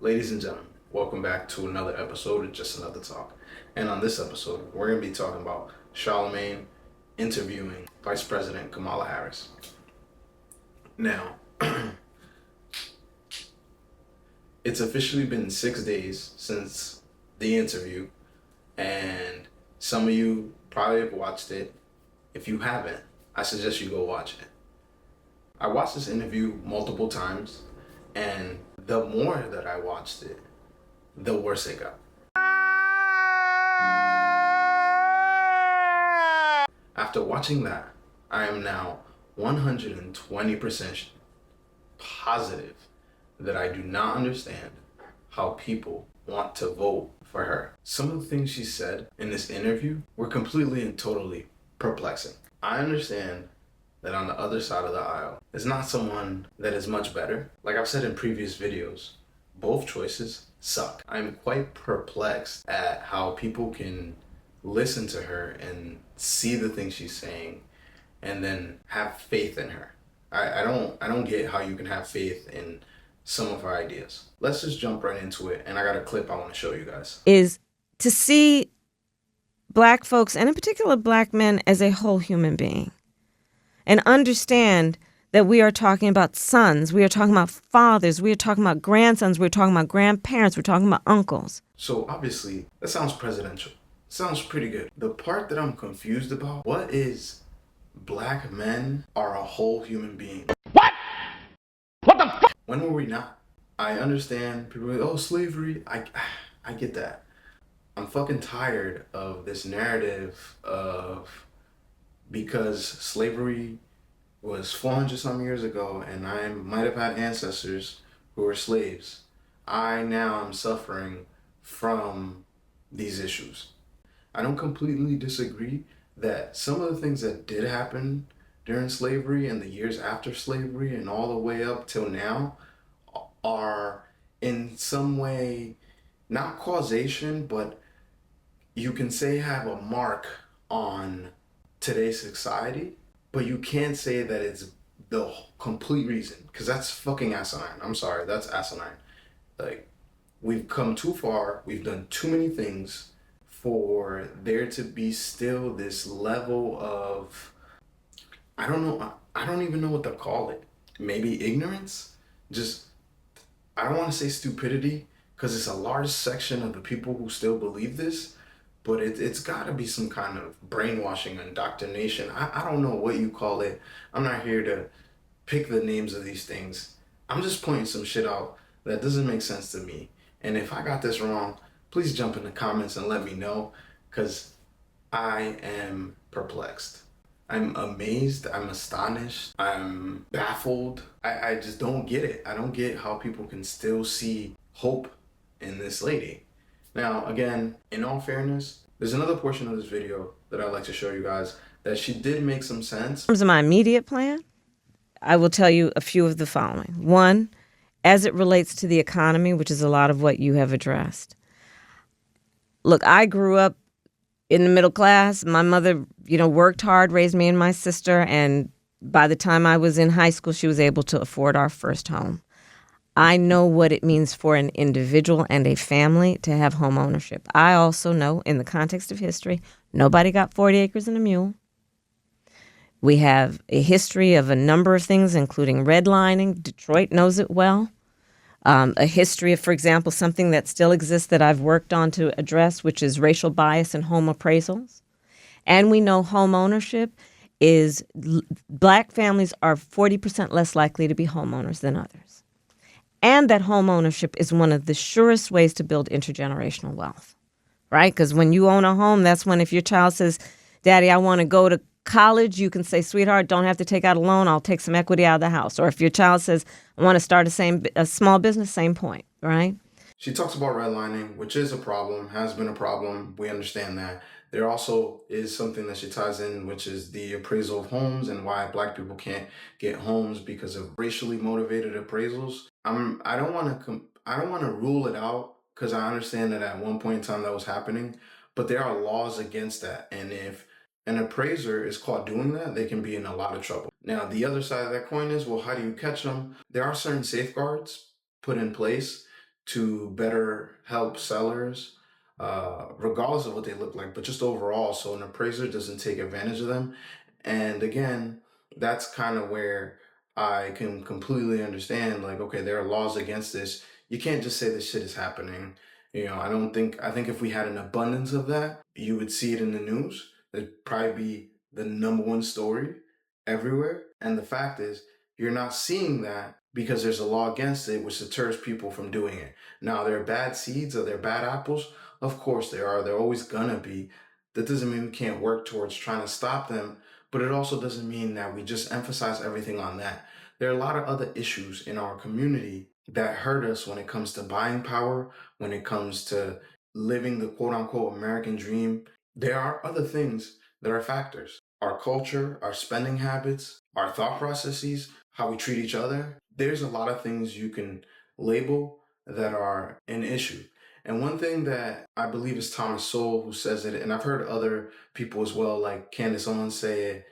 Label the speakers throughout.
Speaker 1: Ladies and gentlemen, welcome back to another episode of Just Another Talk. And on this episode, we're going to be talking about Charlamagne interviewing Vice President Kamala Harris. Now, it's officially been 6 days since the interview, and some of you probably have watched it. If you haven't, I suggest you go watch it. I watched this interview multiple times, and the more that I watched it, the worse it got. After watching that, I am now 120% positive that I do not understand how people want to vote for her. Some of the things she said in this interview were completely and totally perplexing. I understand that on the other side of the aisle is not someone that is much better. Like I've said in previous videos, both choices suck. I'm quite perplexed at how people can listen to her and see the things she's saying and then have faith in her. I don't get how you can have faith in some of her ideas. Let's just jump right into it, and I got a clip I want to show you guys.
Speaker 2: Is to see Black folks, and in particular Black men, as a whole human being. And understand that we are talking about sons, we are talking about fathers, we are talking about grandsons, we're talking about grandparents, we're talking about uncles.
Speaker 1: So obviously, that sounds presidential. Sounds pretty good. The part that I'm confused about, what is Black men are a whole human being?
Speaker 3: What? What the fuck?
Speaker 1: When were we not? I understand people are like, oh, slavery. I get that. I'm fucking tired of this narrative of because slavery was 400 some years ago and I might have had ancestors who were slaves. I now am suffering from these issues. I don't completely disagree that some of the things that did happen during slavery and the years after slavery and all the way up till now are in some way not causation, but you can say have a mark on today's society, but you can't say that it's the complete reason, because that's fucking asinine. I'm sorry, that's asinine. Like, we've come too far, we've done too many things for there to be still this level of, I don't even know what to call it. Maybe ignorance? Just, I don't want to say stupidity, because it's a large section of the people who still believe this, but it's got to be some kind of brainwashing, indoctrination. I don't know what you call it. I'm not here to pick the names of these things. I'm just pointing some shit out that doesn't make sense to me. And if I got this wrong, please jump in the comments and let me know, because I am perplexed. I'm amazed, I'm astonished, I'm baffled. I just don't get it. I don't get how people can still see hope in this lady. Now, again, in all fairness, there's another portion of this video that I'd like to show you guys that she did make some sense.
Speaker 2: In terms of my immediate plan, I will tell you a few of the following. One, as it relates to the economy, which is a lot of what you have addressed. Look, I grew up in the middle class. My mother, worked hard, raised me and my sister, and by the time I was in high school, she was able to afford our first home. I know what it means for an individual and a family to have home ownership. I also know, in the context of history, nobody got 40 acres and a mule. We have a history of a number of things, including redlining. Detroit knows it well. A history of, for example, something that still exists that I've worked on to address, which is racial bias in home appraisals. And we know home ownership is, Black families are 40% less likely to be homeowners than others. And that home ownership is one of the surest ways to build intergenerational wealth, right? Because when you own a home, that's when if your child says, Daddy, I want to go to college, you can say, sweetheart, don't have to take out a loan. I'll take some equity out of the house. Or if your child says, I want to start a small business, same point, right?
Speaker 1: She talks about redlining, which is a problem, has been a problem. We understand that. There also is something that she ties in, which is the appraisal of homes and why Black people can't get homes because of racially motivated appraisals. I don't want to rule it out, because I understand that at one point in time that was happening, but there are laws against that. And if an appraiser is caught doing that, they can be in a lot of trouble. Now, the other side of that coin is, well, how do you catch them? There are certain safeguards put in place to better help sellers, regardless of what they look like, but just overall, so an appraiser doesn't take advantage of them. And again, that's kind of where I can completely understand, like, okay, there are laws against this. You can't just say this shit is happening. I think if we had an abundance of that, you would see it in the news. It'd probably be the number one story everywhere. And the fact is, you're not seeing that because there's a law against it, which deters people from doing it. Now, there are bad seeds or there are bad apples. Of course, there are. They're always gonna be. That doesn't mean we can't work towards trying to stop them, but it also doesn't mean that we just emphasize everything on that. There are a lot of other issues in our community that hurt us when it comes to buying power, when it comes to living the quote unquote American dream. There are other things that are factors. Our culture, our spending habits, our thought processes, how we treat each other. There's a lot of things you can label that are an issue. And one thing that I believe is Thomas Sowell who says it, and I've heard other people as well, like Candace Owens say it,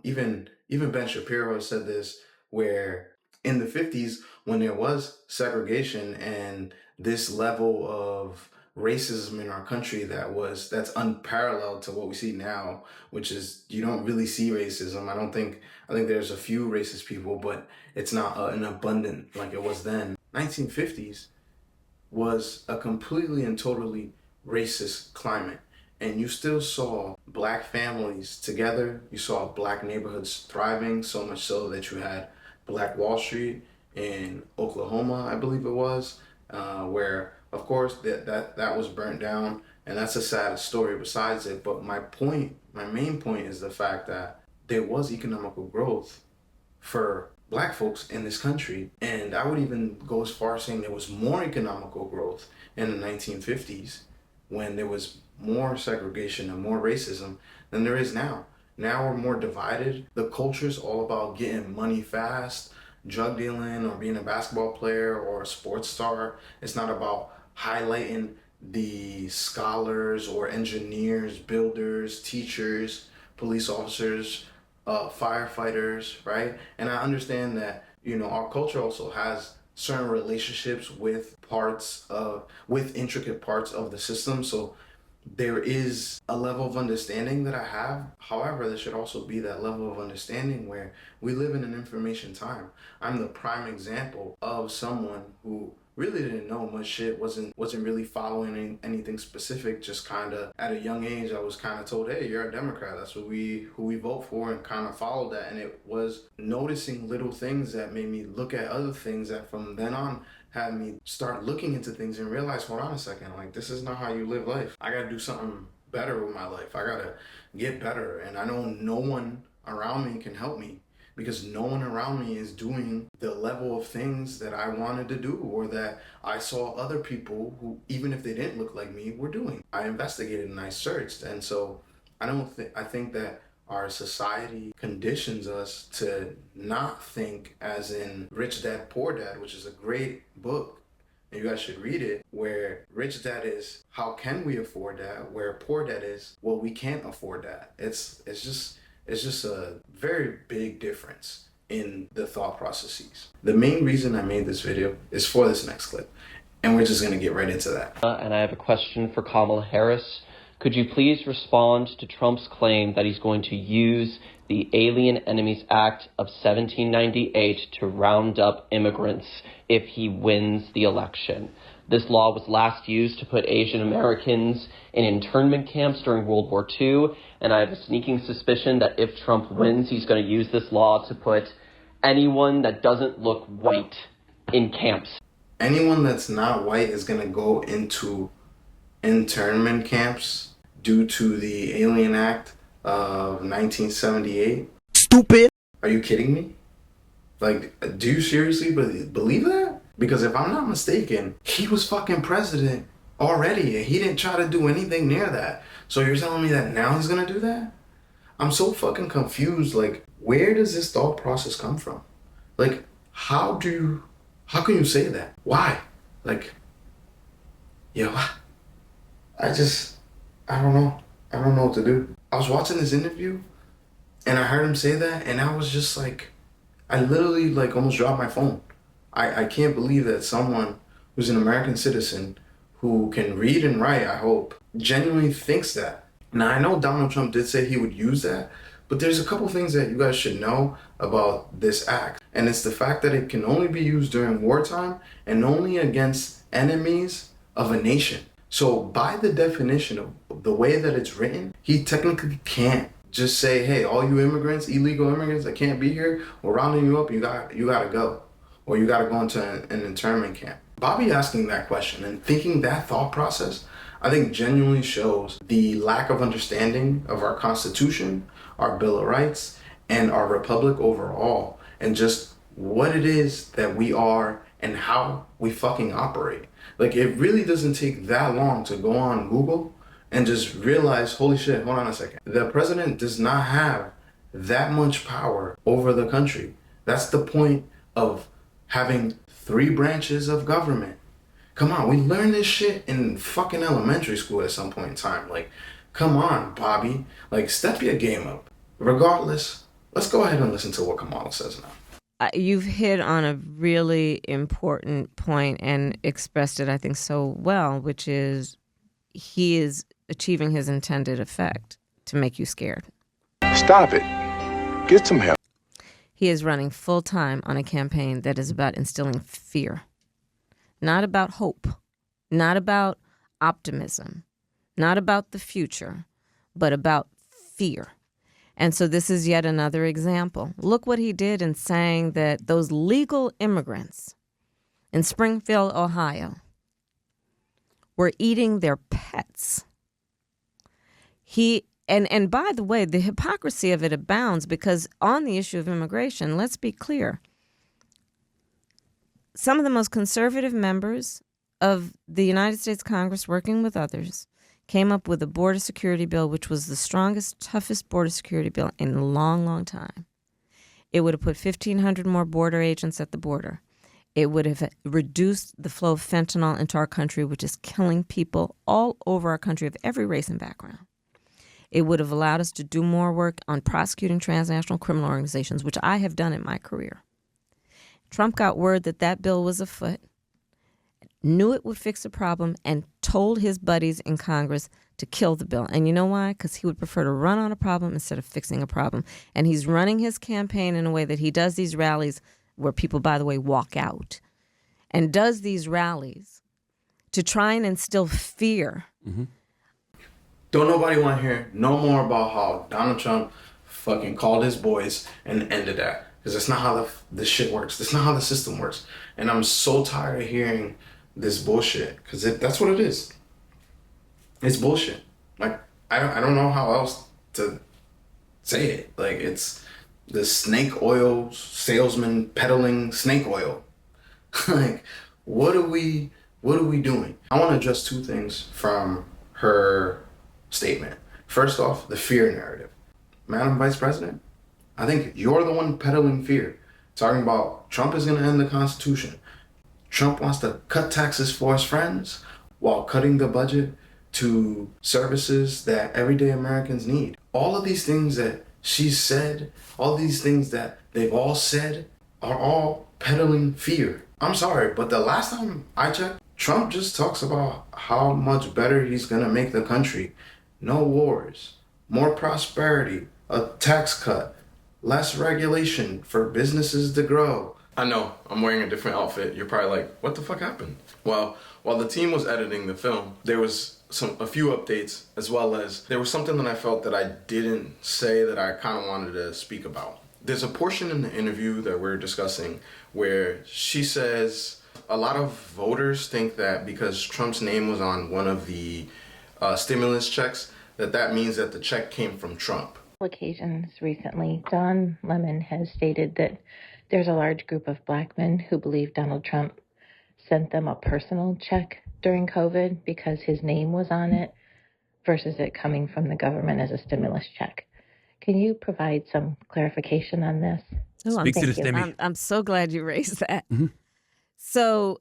Speaker 1: even Ben Shapiro said this, where in the 50s, when there was segregation and this level of racism in our country that's unparalleled to what we see now, which is you don't really see racism. I think there's a few racist people, but it's not an abundant like it was then. 1950s was a completely and totally racist climate. And you still saw black families together. You saw black neighborhoods thriving, so much so that you had Black Wall Street in Oklahoma, I believe it was, where, of course, that was burnt down. And that's a sad story besides it. But my main point is the fact that there was economical growth for black folks in this country. And I would even go as far as saying there was more economical growth in the 1950s when there was more segregation and more racism than there is now. Now we're more divided. The culture is all about getting money fast, drug dealing, or being a basketball player or a sports star. It's not about highlighting the scholars or engineers, builders, teachers, police officers, firefighters, right? And I understand that, our culture also has certain relationships with with intricate parts of the system. So there is a level of understanding that I have. However, there should also be that level of understanding where we live in an information time. I'm the prime example of someone who really didn't know much shit, wasn't really following anything specific. Just kind of at a young age, I was kind of told, hey, you're a Democrat, that's who we vote for, and kind of followed that. And it was noticing little things that made me look at other things that from then on had me start looking into things and realize, hold on a second, like, this is not how you live life. I gotta do something better with my life. I gotta get better. And I know no one around me can help me because no one around me is doing the level of things that I wanted to do or that I saw other people who, even if they didn't look like me, were doing. I investigated and I searched. And so I think that our society conditions us to not think as in Rich Dad Poor Dad, which is a great book and you guys should read it, where Rich Dad is how can we afford that, where Poor Dad is, well, we can't afford that. It's just a very big difference in the thought processes. The main reason I made this video is for this next clip, and we're just gonna get right into that.
Speaker 4: And I have a question for Kamala Harris. Could you please respond to Trump's claim that he's going to use the Alien Enemies Act of 1798 to round up immigrants if he wins the election? This law was last used to put Asian Americans in internment camps during World War II, and I have a sneaking suspicion that if Trump wins, he's going to use this law to put anyone that doesn't look white in camps.
Speaker 1: Anyone that's not white is going to go into internment camps due to the Alien Act of 1978.
Speaker 5: Stupid.
Speaker 1: Are you kidding me? Like, do you seriously believe that? Because if I'm not mistaken, he was fucking president already and he didn't try to do anything near that. So you're telling me that now he's gonna do that? I'm so fucking confused. Like, where does this thought process come from? Like, how can you say that? Why? Like, yo, I don't know. I don't know what to do. I was watching this interview and I heard him say that and I was just like, I literally like almost dropped my phone. I can't believe that someone who's an American citizen, who can read and write, I hope, genuinely thinks that. Now, I know Donald Trump did say he would use that, but there's a couple things that you guys should know about this act. And it's the fact that it can only be used during wartime and only against enemies of a nation. So by the definition of the way that it's written, he technically can't just say, hey, all you immigrants, illegal immigrants that can't be here, we're rounding you up, you gotta go. Or you gotta go into an internment camp. Bobby asking that question and thinking that thought process, I think genuinely shows the lack of understanding of our Constitution, our Bill of Rights, and our Republic overall, and just what it is that we are and how we fucking operate. Like, it really doesn't take that long to go on Google and just realize, holy shit, hold on a second. The president does not have that much power over the country. That's the point of having 3 branches of government. Come on, we learned this shit in fucking elementary school at some point in time. Like, come on, Bobby. Like, step your game up. Regardless, let's go ahead and listen to what Kamala says now.
Speaker 2: You've hit on a really important point and expressed it, I think, so well, which is he is achieving his intended effect to make you scared.
Speaker 5: Stop it. Get some help.
Speaker 2: He is running full time on a campaign that is about instilling fear, not about hope, not about optimism, not about the future, but about fear. And so this is yet another example. Look what he did in saying that those legal immigrants in Springfield, Ohio, were eating their pets. And by the way, the hypocrisy of it abounds, because on the issue of immigration, let's be clear, some of the most conservative members of the United States Congress, working with others, came up with a border security bill, which was the strongest, toughest border security bill in a long, long time. It would have put 1,500 more border agents at the border. It would have reduced the flow of fentanyl into our country, which is killing people all over our country of every race and background. It would have allowed us to do more work on prosecuting transnational criminal organizations, which I have done in my career. Trump got word that that bill was afoot, knew it would fix the problem, and told his buddies in Congress to kill the bill. And you know why? Because he would prefer to run on a problem instead of fixing a problem. And he's running his campaign in a way that he does these rallies where people, by the way, walk out, and does these rallies to try and instill fear.
Speaker 1: Mm-hmm. Don't nobody want to hear no more about how Donald Trump fucking called his boys and ended that. Because that's not how this shit works. That's not how the system works. And I'm so tired of hearing this bullshit, because that's what it is. It's bullshit. Like, I don't know how else to say it. Like, it's the snake oil salesman peddling snake oil. Like, what are we doing? I want to address 2 things from her statement. First off, the fear narrative. Madam Vice President, I think you're the one peddling fear, talking about Trump is going to end the Constitution. Trump wants to cut taxes for his friends while cutting the budget to services that everyday Americans need. All of these things that she said, all these things that they've all said, are all peddling fear. I'm sorry, but the last time I checked, Trump just talks about how much better he's going to make the country. No wars, more prosperity, a tax cut, less regulation for businesses to grow. I know, I'm wearing a different outfit. You're probably like, what the fuck happened? Well, while the team was editing the film, there was a few updates, as well as there was something that I felt that I didn't say that I kind of wanted to speak about. There's a portion in the interview that we're discussing where she says a lot of voters think that because Trump's name was on one of the stimulus checks, that means that the check came from Trump.
Speaker 6: Occasions recently, Don Lemon has stated that there's a large group of black men who believe Donald Trump sent them a personal check during COVID because his name was on it versus it coming from the government as a stimulus check. Can you provide some clarification on this?
Speaker 2: Oh,
Speaker 7: Speak to the stimmy.
Speaker 2: I'm so glad you raised that.
Speaker 7: Mm-hmm.
Speaker 2: So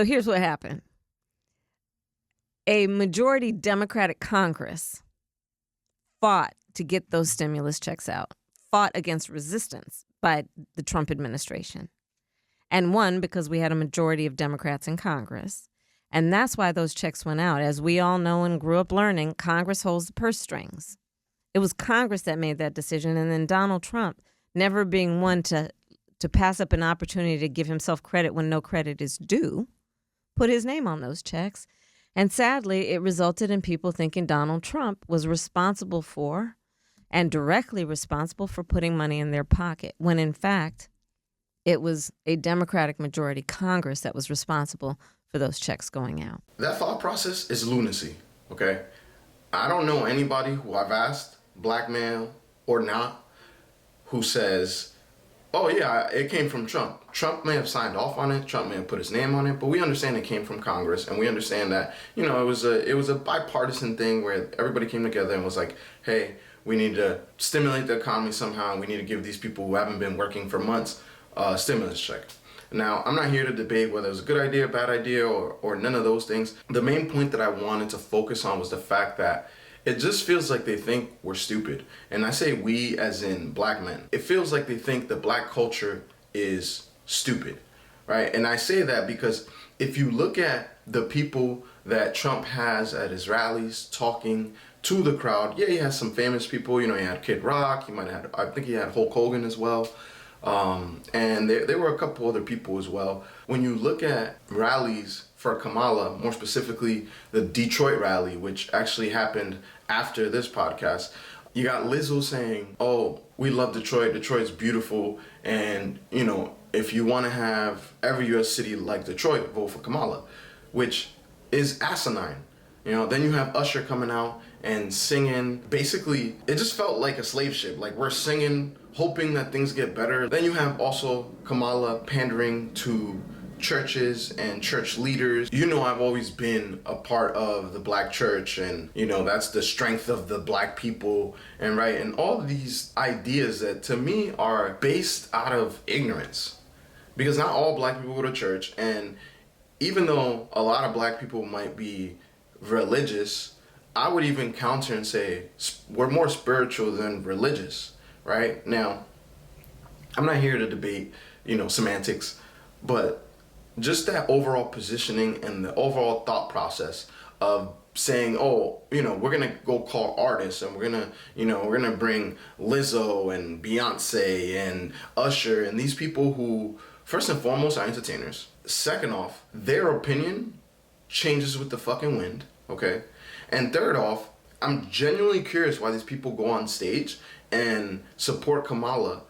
Speaker 2: here's what happened. A majority Democratic Congress fought to get those stimulus checks out, fought against resistance by the Trump administration. and one, because we had a majority of Democrats in Congress. And that's why those checks went out. As we all know and grew up learning, Congress holds the purse strings. It was Congress that made that decision. And then Donald Trump, never being one to pass up an opportunity to give himself credit when no credit is due, put his name on those checks. And sadly, it resulted in people thinking Donald Trump was responsible for and directly responsible for putting money in their pocket, when in fact, it was a Democratic majority Congress that was responsible for those checks going out.
Speaker 1: That thought process is lunacy, okay? I don't know anybody who I've asked, black male or not, who says, oh yeah, it came from Trump. Trump may have signed off on it, Trump may have put his name on it, but we understand it came from Congress, and we understand that, you know, it was a bipartisan thing where everybody came together and was like, hey, we need to stimulate the economy somehow, and we need to give these people who haven't been working for months a stimulus check. Now, I'm not here to debate whether it was a good idea, bad idea, or none of those things. The main point that I wanted to focus on was the fact that it just feels like they think we're stupid. And I say we as in black men. It feels like they think the black culture is stupid, right? And I say that because if you look at the people that Trump has at his rallies talking to the crowd, yeah, he has some famous people. You know, he had Kid Rock, he might have had, I think he had Hulk Hogan as well. And there were a couple other people as well. When you look at rallies for Kamala, more specifically the Detroit rally, which actually happened after this podcast, you got Lizzo saying, oh, we love Detroit, Detroit's beautiful, and, you know, if you want to have every U.S. city like Detroit, vote for Kamala, which is asinine. You know, then you have Usher coming out and singing. Basically, it just felt like a slave ship. Like, we're singing, hoping that things get better. Then you have also Kamala pandering to churches and church leaders. You know, I've always been a part of the black church, and, you know, that's the strength of the black people, and right, and all of these ideas that to me are based out of ignorance. Because not all black people go to church, and even though a lot of black people might be religious, I would even counter and say we're more spiritual than religious, right? Now, I'm not here to debate, you know, semantics, but just that overall positioning and the overall thought process of saying, oh, you know, we're gonna go call artists and we're gonna bring Lizzo and Beyonce and Usher and these people who, first and foremost, are entertainers. Second off, their opinion changes with the fucking wind, okay? And third off, I'm genuinely curious why these people go on stage and support Kamala,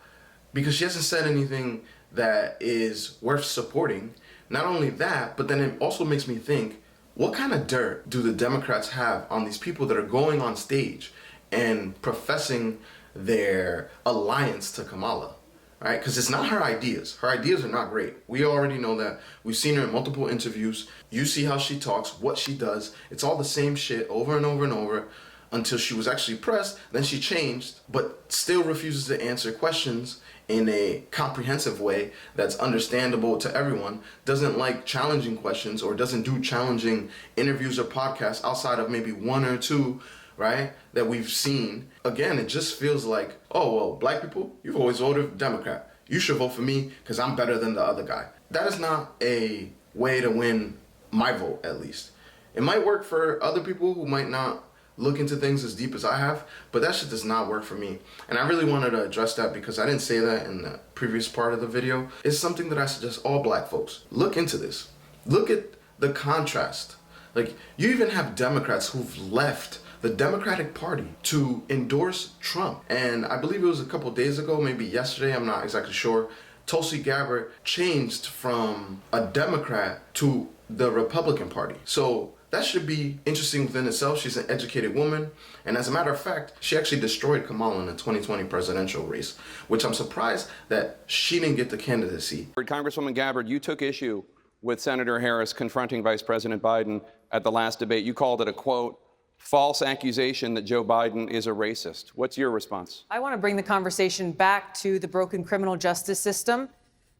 Speaker 1: because she hasn't said anything that is worth supporting. Not only that, but then it also makes me think, what kind of dirt do the Democrats have on these people that are going on stage and professing their alliance to Kamala? Right? Because it's not her ideas. Her ideas are not great. We already know that. We've seen her in multiple interviews. You see how she talks, what she does. It's all the same shit over and over and over until she was actually pressed. Then she changed, but still refuses to answer questions in a comprehensive way that's understandable to everyone. Doesn't like challenging questions, or doesn't do challenging interviews or podcasts outside of maybe one or two, right, that we've seen. Again, it just feels like, oh, well, black people, you've always voted Democrat. You should vote for me because I'm better than the other guy. That is not a way to win my vote, at least. It might work for other people who might not look into things as deep as I have, but that shit does not work for me. And I really wanted to address that because I didn't say that in the previous part of the video. It's something that I suggest all black folks look into this. Look at the contrast. Like, you even have Democrats who've left the Democratic Party to endorse Trump. And I believe it was a couple days ago, maybe yesterday, I'm not exactly sure, Tulsi Gabbard changed from a Democrat to the Republican Party. So that should be interesting within itself. She's an educated woman. And as a matter of fact, she actually destroyed Kamala in the 2020 presidential race, which I'm surprised that she didn't get the candidacy.
Speaker 7: Congresswoman Gabbard, you took issue with Senator Harris confronting Vice President Biden at the last debate. You called it a, quote, false accusation that Joe Biden is a racist. What's your response?
Speaker 8: I want to bring the conversation back to the broken criminal justice system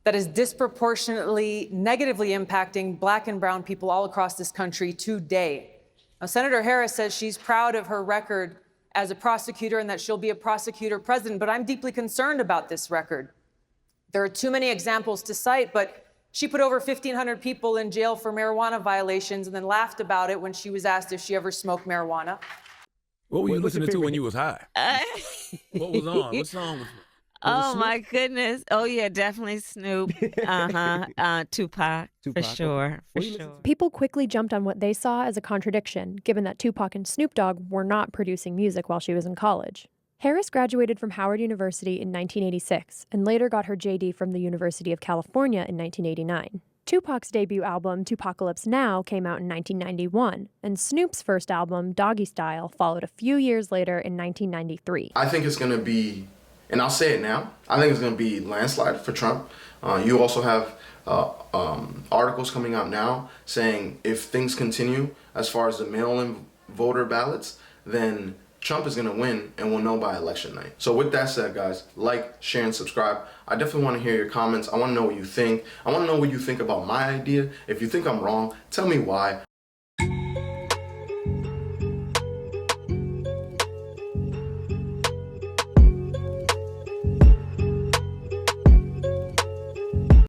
Speaker 8: that is disproportionately negatively impacting black and brown people all across this country today. Now, Senator Harris says she's proud of her record as a prosecutor and that she'll be a prosecutor president, but I'm deeply concerned about this record. There are too many examples to cite, but She put over 1,500 people in jail for marijuana violations and then laughed about it when she was asked if she ever smoked marijuana.
Speaker 9: What were you listening to when you was high? What was on? What song was
Speaker 2: Oh my goodness. Oh yeah, definitely Snoop. Tupac. For sure. For sure.
Speaker 10: People quickly jumped on what they saw as a contradiction, given that Tupac and Snoop Dogg were not producing music while she was in college. Harris graduated from Howard University in 1986 and later got her JD from the University of California in 1989. Tupac's debut album, Tupacalypse Now, came out in 1991, and Snoop's first album, Doggy Style, followed a few years later in 1993.
Speaker 1: I think it's going to be, and I'll say it now, I think it's going to be landslide for Trump. You also have articles coming out now saying if things continue as far as the mail-in voter ballots, then Trump is going to win and we'll know by election night. So with that said, guys, like, share, and subscribe. I definitely want to hear your comments. I want to know what you think. I want to know what you think about my idea. If you think I'm wrong, tell me why.